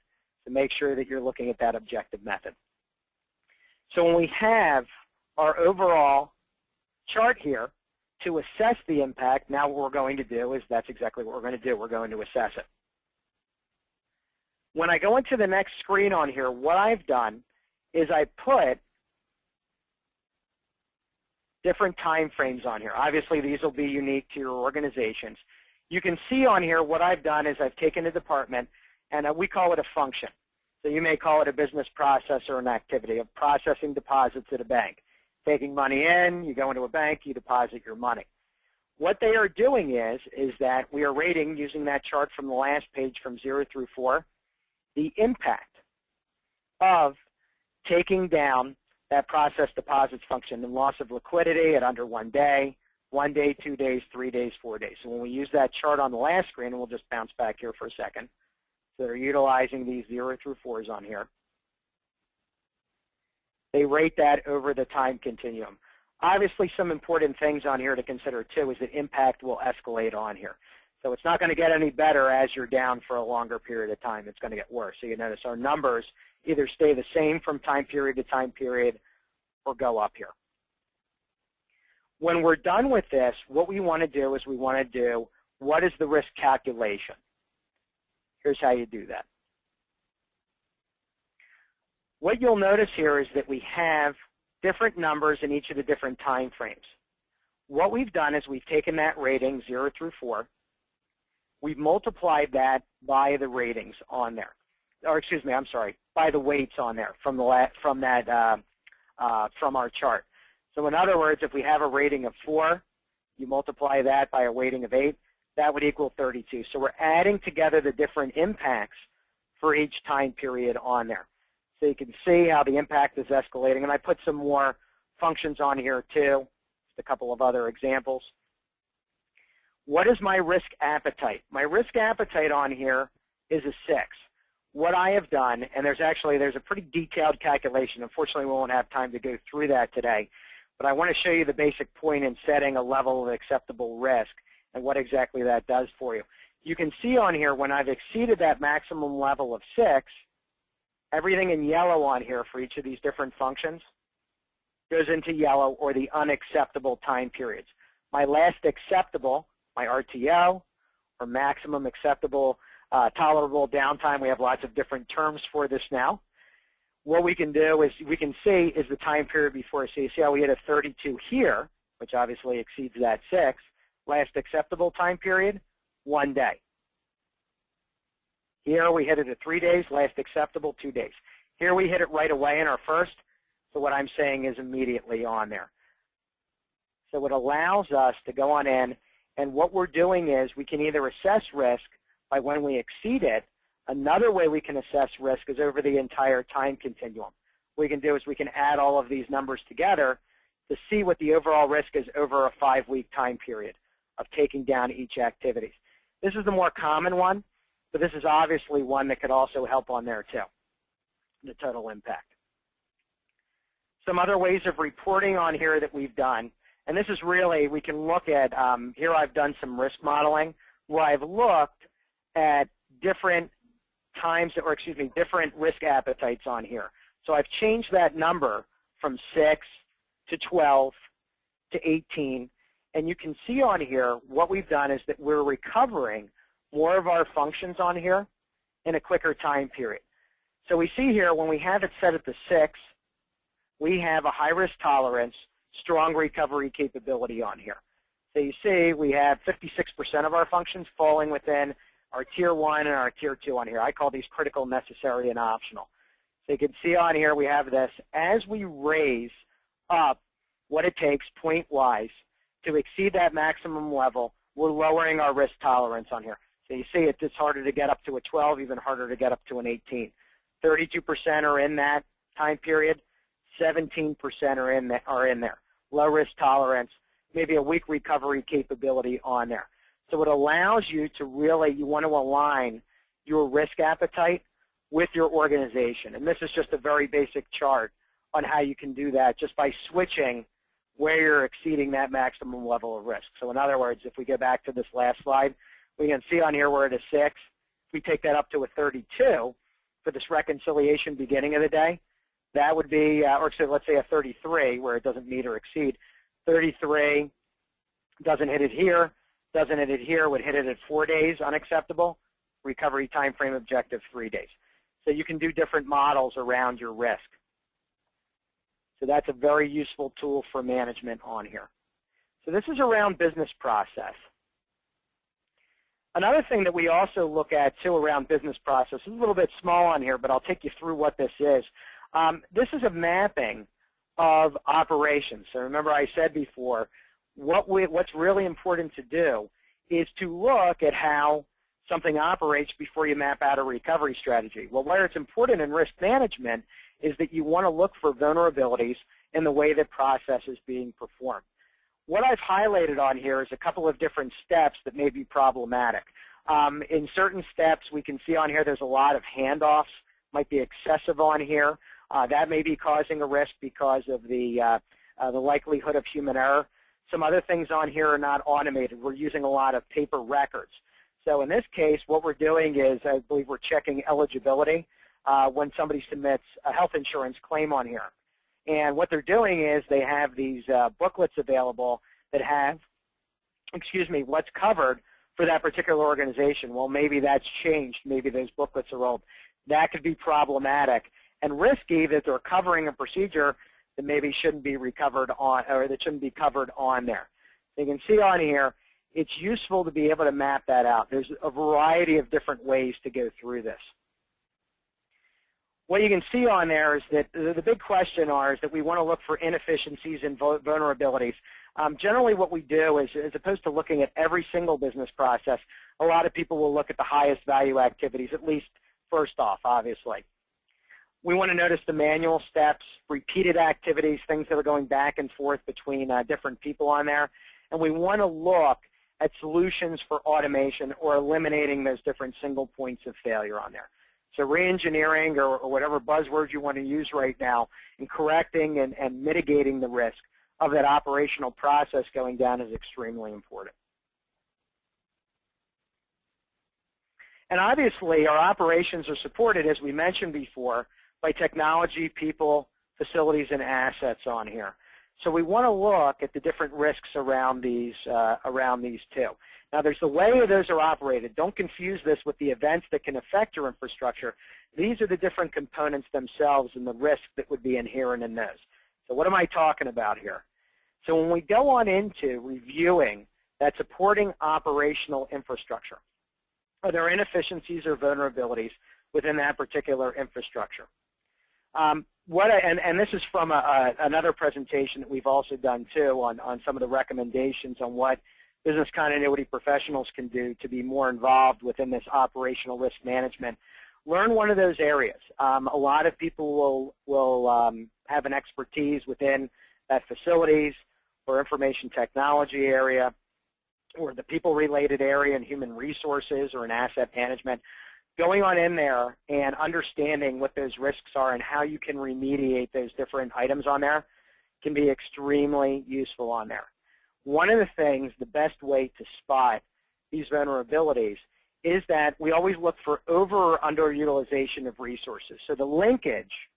So make sure that you're looking at that objective method. So when we have our overall chart here to assess the impact. Now what we're going to do is that's exactly what we're going to do. We're going to assess it. When I go into the next screen on here, what I've done is I put different time frames on here. Obviously, these will be unique to your organizations. You can see on here what I've done is I've taken a department, and we call it a function. So you may call it a business process or an activity of processing deposits at a bank. Taking money in, you go into a bank, you deposit your money. What they are doing is that we are rating, using that chart from the last page from 0 through 4, the impact of taking down that process deposits function and loss of liquidity at under 1 day, 1 day, 2 days, 3 days, 4 days. So when we use that chart on the last screen, and we'll just bounce back here for a second. So they're utilizing these 0 through 4s on here. They rate that over the time continuum. Obviously, some important things on here to consider, too, is that impact will escalate on here. So it's not going to get any better as you're down for a longer period of time. It's going to get worse. So you notice our numbers either stay the same from time period to time period or go up here. When we're done with this, what we want to do is we want to do what is the risk calculation. Here's how you do that. What you'll notice here is that we have different numbers in each of the different time frames. What we've done is we've taken that rating, 0 through 4. We've multiplied that by the ratings on there. Or excuse me, I'm sorry, by the weights on there from our chart. So in other words, if we have a rating of 4, you multiply that by a weighting of 8, that would equal 32. So we're adding together the different impacts for each time period on there. So you can see how the impact is escalating. And I put some more functions on here too, just a couple of other examples. What is my risk appetite? My risk appetite on here is a 6. What I have done, and there's a pretty detailed calculation. Unfortunately, we won't have time to go through that today. But I want to show you the basic point in setting a level of acceptable risk and what exactly that does for you. You can see on here when I've exceeded that maximum level of 6, everything in yellow on here for each of these different functions goes into yellow, or the unacceptable time periods. My last acceptable, my RTO, or maximum acceptable tolerable downtime, we have lots of different terms for this now. What we can do is we can see is the time period before. So you see how we hit a 32 here, which obviously exceeds that 6. Last acceptable time period, 1 day. Here we hit it at 3 days, last acceptable 2 days. Here we hit it right away in our first, so what I'm saying is immediately on there. So it allows us to go on in, and what we're doing is we can either assess risk by when we exceed it. Another way we can assess risk is over the entire time continuum. What we can do is we can add all of these numbers together to see what the overall risk is over a 5-week time period of taking down each activity. This is the more common one, but this is obviously one that could also help on there too, the total impact. Some other ways of reporting on here that we've done, and this is really, we can look at, here I've done some risk modeling where I've looked at different times, or excuse me, different risk appetites on here. So I've changed that number from 6 to 12 to 18, and you can see on here what we've done is that we're recovering more of our functions on here in a quicker time period. So we see here when we have it set at the 6, we have a high risk tolerance, strong recovery capability on here. So you see we have 56% of our functions falling within our Tier 1 and our Tier 2 on here. I call these critical, necessary, and optional. So you can see on here we have this. As we raise up what it takes point-wise to exceed that maximum level, we're lowering our risk tolerance on here. So you see it's harder to get up to a 12, even harder to get up to an 18. 32% are in that time period. 17% are in there. Low risk tolerance, maybe a weak recovery capability on there. So it allows you to really, you want to align your risk appetite with your organization. And this is just a very basic chart on how you can do that just by switching where you're exceeding that maximum level of risk. So in other words, if we go back to this last slide, we can see on here we're at a 6. If we take that up to a 32 for this reconciliation beginning of the day, that would be, or so let's say a 33 where it doesn't meet or exceed. 33, doesn't hit it here, doesn't hit it here, would hit it at 4 days, unacceptable. Recovery time frame objective, 3 days. So you can do different models around your risk. So that's a very useful tool for management on here. So this is around business process. Another thing that we also look at, too, around business process, is a little bit small on here, but I'll take you through what this is. This is a mapping of operations. So remember I said before, what's really important to do is to look at how something operates before you map out a recovery strategy. Well, where it's important in risk management is that you want to look for vulnerabilities in the way that process is being performed. What I've highlighted on here is a couple of different steps that may be problematic. In certain steps, we can see on here there's a lot of handoffs, might be excessive on here. That may be causing a risk because of the likelihood of human error. Some other things on here are not automated. We're using a lot of paper records. So in this case, what we're doing is, I believe we're checking eligibility when somebody submits a health insurance claim on here. And what they're doing is they have these booklets available that have, what's covered for that particular organization. Well, maybe that's changed. Maybe those booklets are old. That could be problematic and risky that they're covering a procedure that maybe shouldn't be recovered on, or that shouldn't be covered on there. So you can see on here, it's useful to be able to map that out. There's a variety of different ways to go through this. What you can see on there is that the big question is that we want to look for inefficiencies and vulnerabilities. Generally what we do is, as opposed to looking at every single business process, a lot of people will look at the highest value activities, at least first off, obviously. We want to notice the manual steps, repeated activities, things that are going back and forth between different people on there. And we want to look at solutions for automation or eliminating those different single points of failure on there. So re-engineering or whatever buzzword you want to use right now in correcting and mitigating the risk of that operational process going down is extremely important. And obviously, our operations are supported, as we mentioned before, by technology, people, facilities, and assets on here. So we want to look at the different risks around these two. Now, there's the way those are operated. Don't confuse this with the events that can affect your infrastructure. These are the different components themselves and the risk that would be inherent in those. So what am I talking about here? So when we go on into reviewing that supporting operational infrastructure, are there inefficiencies or vulnerabilities within that particular infrastructure? And this is from another presentation that we've also done too on some of the recommendations on what business continuity professionals can do to be more involved within this operational risk management. Learn one of those areas. A lot of people will have an expertise within that facilities or information technology area or the people-related area in human resources or in asset management. Going on in there and understanding what those risks are and how you can remediate those different items on there can be extremely useful on there. One of the things, the best way to spot these vulnerabilities is that we always look for over or underutilization of resources. So the linkage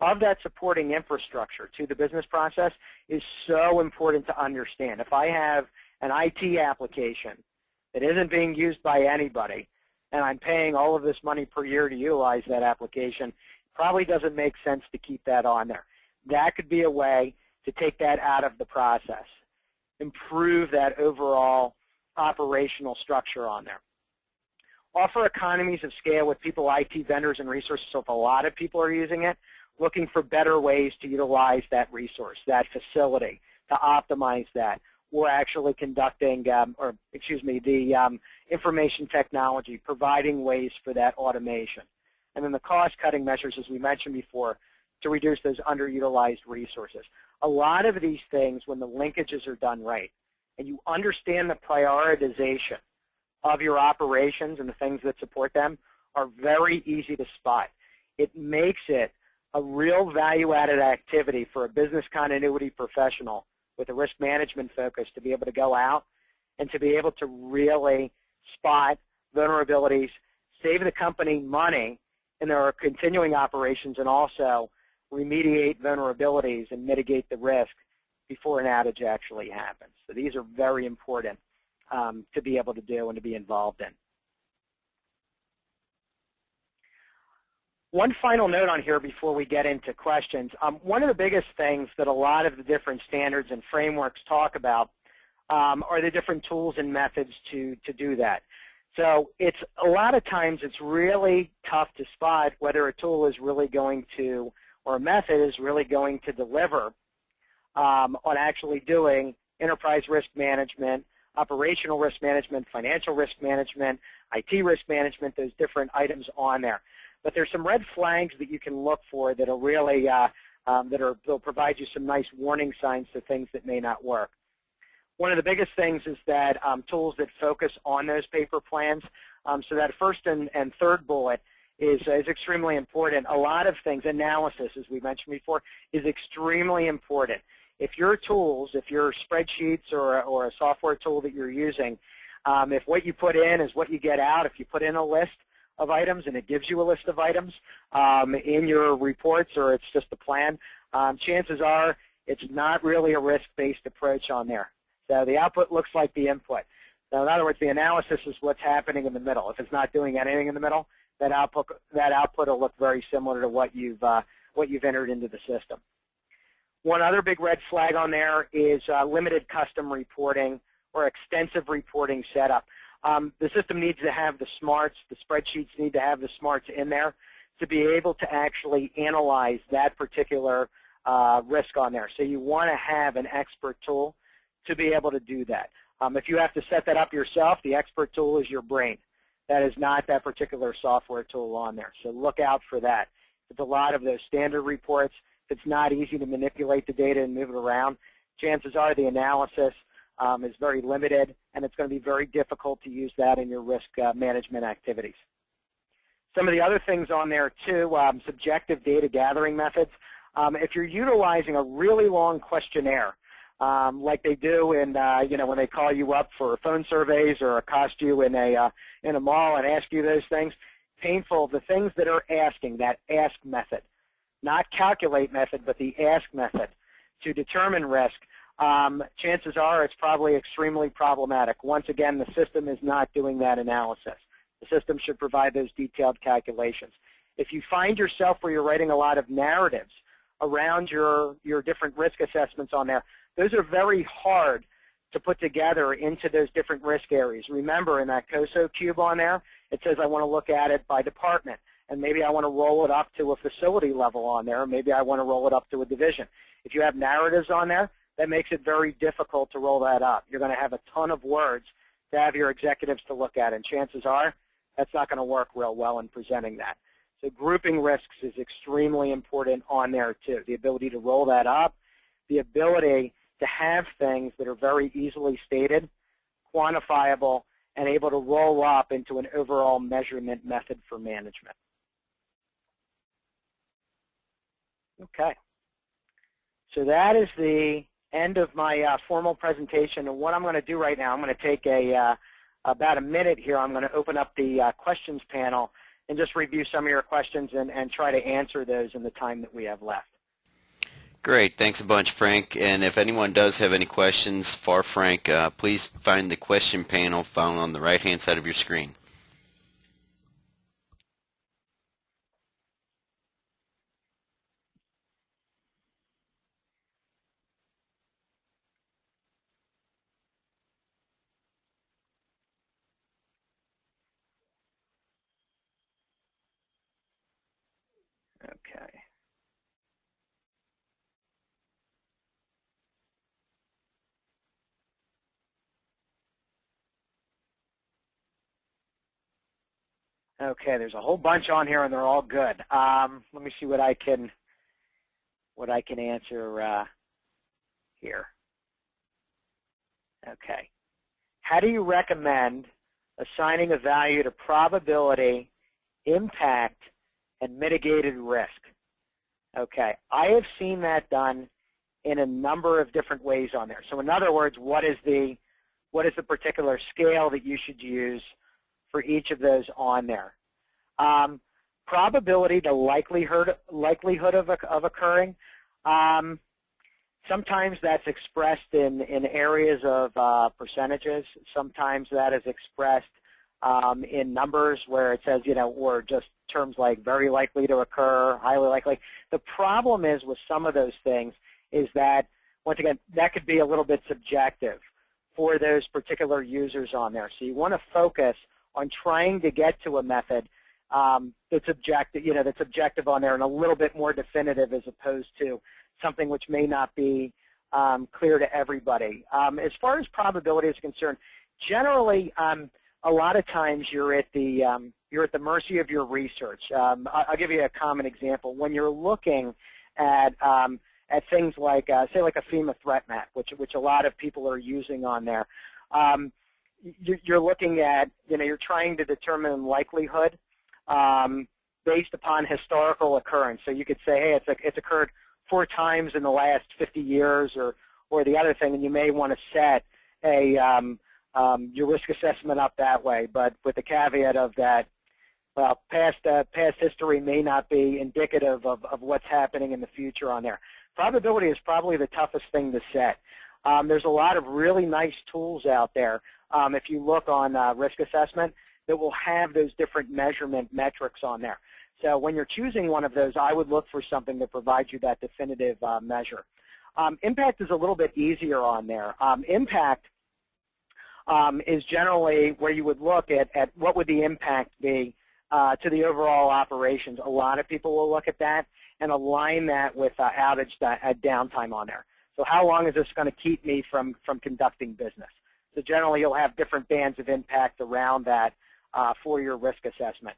of that supporting infrastructure to the business process is so important to understand. If I have an IT application that isn't being used by anybody, and I'm paying all of this money per year to utilize that application, it probably doesn't make sense to keep that on there. That could be a way to take that out of the process, improve that overall operational structure on there. Offer economies of scale with people, IT vendors, and resources. So if a lot of people are using it, looking for better ways to utilize that resource, that facility, to optimize that. We're actually conducting, the information technology, providing ways for that automation. And then the cost-cutting measures, as we mentioned before, to reduce those underutilized resources. A lot of these things, when the linkages are done right, and you understand the prioritization of your operations and the things that support them, are very easy to spot. It makes it a real value-added activity for a business continuity professional with a risk management focus to be able to go out and to be able to really spot vulnerabilities, save the company money in their continuing operations, and also remediate vulnerabilities and mitigate the risk before an outage actually happens. So these are very important to be able to do and to be involved in. One final note on here before we get into questions. One of the biggest things that a lot of the different standards and frameworks talk about are the different tools and methods to do that. So it's a lot of times it's really tough to spot whether a tool is really going to, or a method is really going to deliver on actually doing enterprise risk management, operational risk management, financial risk management, IT risk management, those different items on there. But there's some red flags that you can look for that are really, they'll provide you some nice warning signs to things that may not work. One of the biggest things is that tools that focus on those paper plans, so that first and third bullet is extremely important. A lot of things, analysis, as we mentioned before, is extremely important. If your tools, if your spreadsheets or a software tool that you're using, if what you put in is what you get out, if you put in a list of items and it gives you a list of items in your reports, or it's just a plan, chances are it's not really a risk-based approach on there. So the output looks like the input. So in other words, the analysis is what's happening in the middle. If it's not doing anything in the middle, that output will look very similar to what you've entered into the system. One other big red flag on there is limited custom reporting or extensive reporting setup. The system needs to have the smarts, the spreadsheets need to have the smarts in there to be able to actually analyze that particular risk on there. So you want to have an expert tool to be able to do that. If you have to set that up yourself, the expert tool is your brain. That is not that particular software tool on there. So look out for that. It's a lot of those standard reports. If it's not easy to manipulate the data and move it around, chances are the analysis is very limited, and it's going to be very difficult to use that in your risk management activities. Some of the other things on there, too, subjective data gathering methods. If you're utilizing a really long questionnaire, like they do in, when they call you up for phone surveys or accost you in a mall and ask you those things, painful, the things that are asking, that ask method, not calculate method, but the ask method to determine risk, chances are it's probably extremely problematic. Once again, the system is not doing that analysis. The system should provide those detailed calculations. If you find yourself where you're writing a lot of narratives around your different risk assessments on there, those are very hard to put together into those different risk areas. Remember, in that COSO cube on there, it says I want to look at it by department, and maybe I want to roll it up to a facility level on there, maybe I want to roll it up to a division. If you have narratives on there, that makes it very difficult to roll that up. You're going to have a ton of words to have your executives to look at, and chances are that's not going to work real well in presenting that. So grouping risks is extremely important on there too. The ability to roll that up, the ability to have things that are very easily stated, quantifiable, and able to roll up into an overall measurement method for management. Okay. So that is the end of my formal presentation. And what I'm going to do right now, I'm going to take about a minute here. I'm going to open up the questions panel and just review some of your questions and try to answer those in the time that we have left. Great. Thanks a bunch, Frank. And if anyone does have any questions for Frank, please find the question panel found on the right-hand side of your screen. Okay. Okay, there's a whole bunch on here, and they're all good. Let me see what I can answer here. Okay. How do you recommend assigning a value to probability, impact, and mitigated risk? Okay, I have seen that done in a number of different ways on there. So in other words, what is the particular scale that you should use for each of those on there? Probability, the likelihood of occurring. Sometimes that's expressed in areas of percentages. Sometimes that is expressed in numbers where it says, or just terms like very likely to occur, highly likely. The problem is with some of those things is that, once again, that could be a little bit subjective for those particular users on there. So you want to focus on trying to get to a method that's objective on there and a little bit more definitive, as opposed to something which may not be clear to everybody. As far as probability is concerned, generally, a lot of times you're at the mercy of your research. I'll give you a common example. When you're looking at things like, say, like a FEMA threat map, which a lot of people are using on there, you're looking at, you're trying to determine likelihood based upon historical occurrence. So you could say, hey, it's occurred 4 times in the last 50 years, or the other thing, and you may want to set your risk assessment up that way, but with the caveat of that, well, past history may not be indicative of what's happening in the future on there. Probability is probably the toughest thing to set. There's a lot of really nice tools out there, if you look on risk assessment, that will have those different measurement metrics on there. So when you're choosing one of those, I would look for something that provides you that definitive measure. Impact is a little bit easier on there. Impact is generally where you would look at what would the impact be to the overall operations. A lot of people will look at that and align that with outage downtime on there. So how long is this going to keep me from conducting business? So generally you'll have different bands of impact around that for your risk assessment.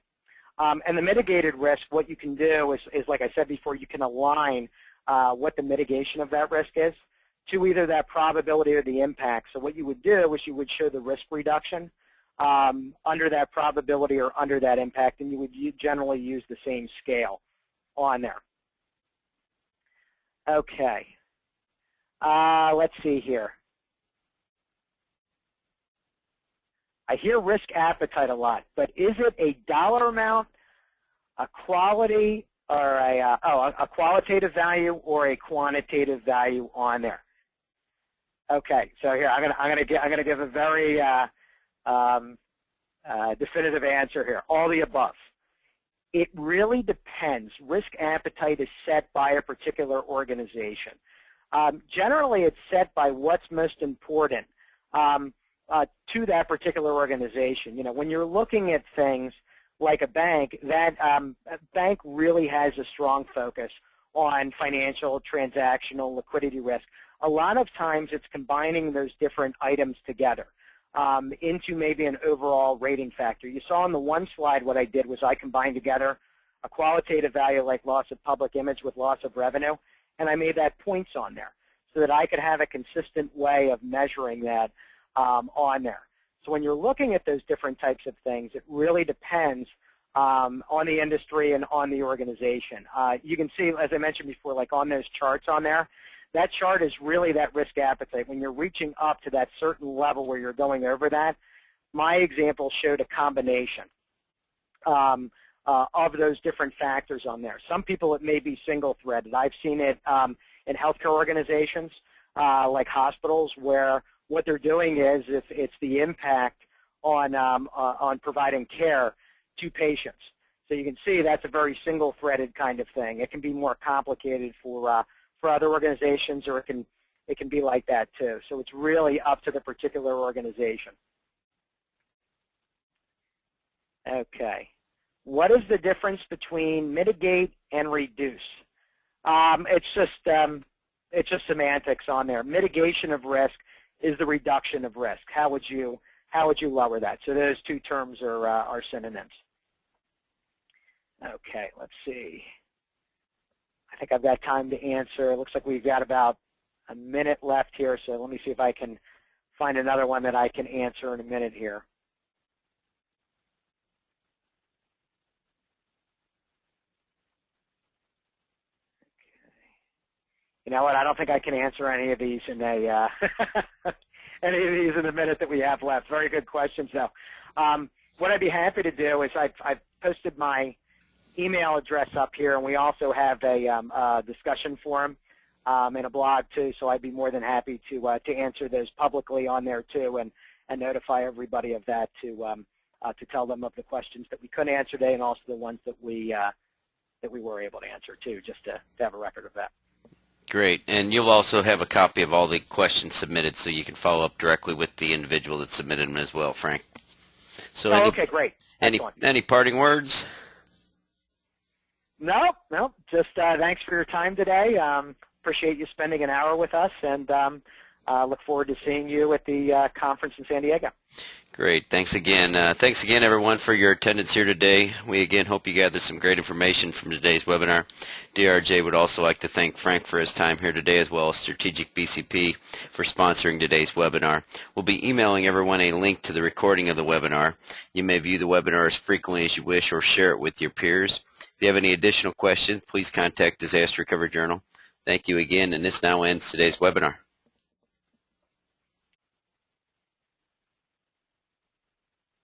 And the mitigated risk, what you can do is, like I said before, you can align what the mitigation of that risk is to either that probability or the impact. So what you would do is you would show the risk reduction under that probability or under that impact, and you would generally use the same scale on there. Okay. Let's see here. I hear risk appetite a lot, but is it a dollar amount, a quality, or a qualitative value or a quantitative value on there? Okay, so here I'm gonna give a very definitive answer here. All the above. It really depends. Risk appetite is set by a particular organization. Generally, it's set by what's most important to that particular organization. When you're looking at things like a bank, that bank really has a strong focus on financial, transactional, liquidity risk. A lot of times it's combining those different items together into maybe an overall rating factor. You saw on the one slide what I did was I combined together a qualitative value like loss of public image with loss of revenue, and I made that points on there so that I could have a consistent way of measuring that on there. So when you're looking at those different types of things, it really depends on the industry and on the organization. You can see, as I mentioned before, like on those charts on there, that chart is really that risk appetite. When you're reaching up to that certain level where you're going over that, my example showed a combination of those different factors on there. Some people, it may be single-threaded. I've seen it in healthcare organizations like hospitals, where what they're doing is it's the impact on providing care to patients. So you can see that's a very single-threaded kind of thing. It can be more complicated for other organizations, or it can be like that too. So it's really up to the particular organization. Okay. What is the difference between mitigate and reduce? It's just semantics on there. Mitigation of risk is the reduction of risk. How would you lower that? So those two terms are synonyms. Okay, let's see. I think I've got time to answer. It looks like we've got about a minute left here, so let me see if I can find another one that I can answer in a minute here. You know what? I don't think I can answer any of these in a minute that we have left. Very good questions, though. What I'd be happy to do is I've posted my email address up here, and we also have a discussion forum in a blog too, so I'd be more than happy to answer those publicly on there too, and notify everybody of that to tell them of the questions that we couldn't answer today, and also the ones that we were able to answer too, just to have a record of that. Great. And you'll also have a copy of all the questions submitted, so you can follow up directly with the individual that submitted them as well, Frank. So Okay, great. Any parting words? No, just thanks for your time today. Appreciate you spending an hour with us, and look forward to seeing you at the conference in San Diego. Great. Thanks again. Thanks again, everyone, for your attendance here today. We again hope you gathered some great information from today's webinar. DRJ would also like to thank Frank for his time here today, as well as Strategic BCP for sponsoring today's webinar. We'll be emailing everyone a link to the recording of the webinar. You may view the webinar as frequently as you wish or share it with your peers. If you have any additional questions, please contact Disaster Recovery Journal. Thank you again, and this now ends today's webinar.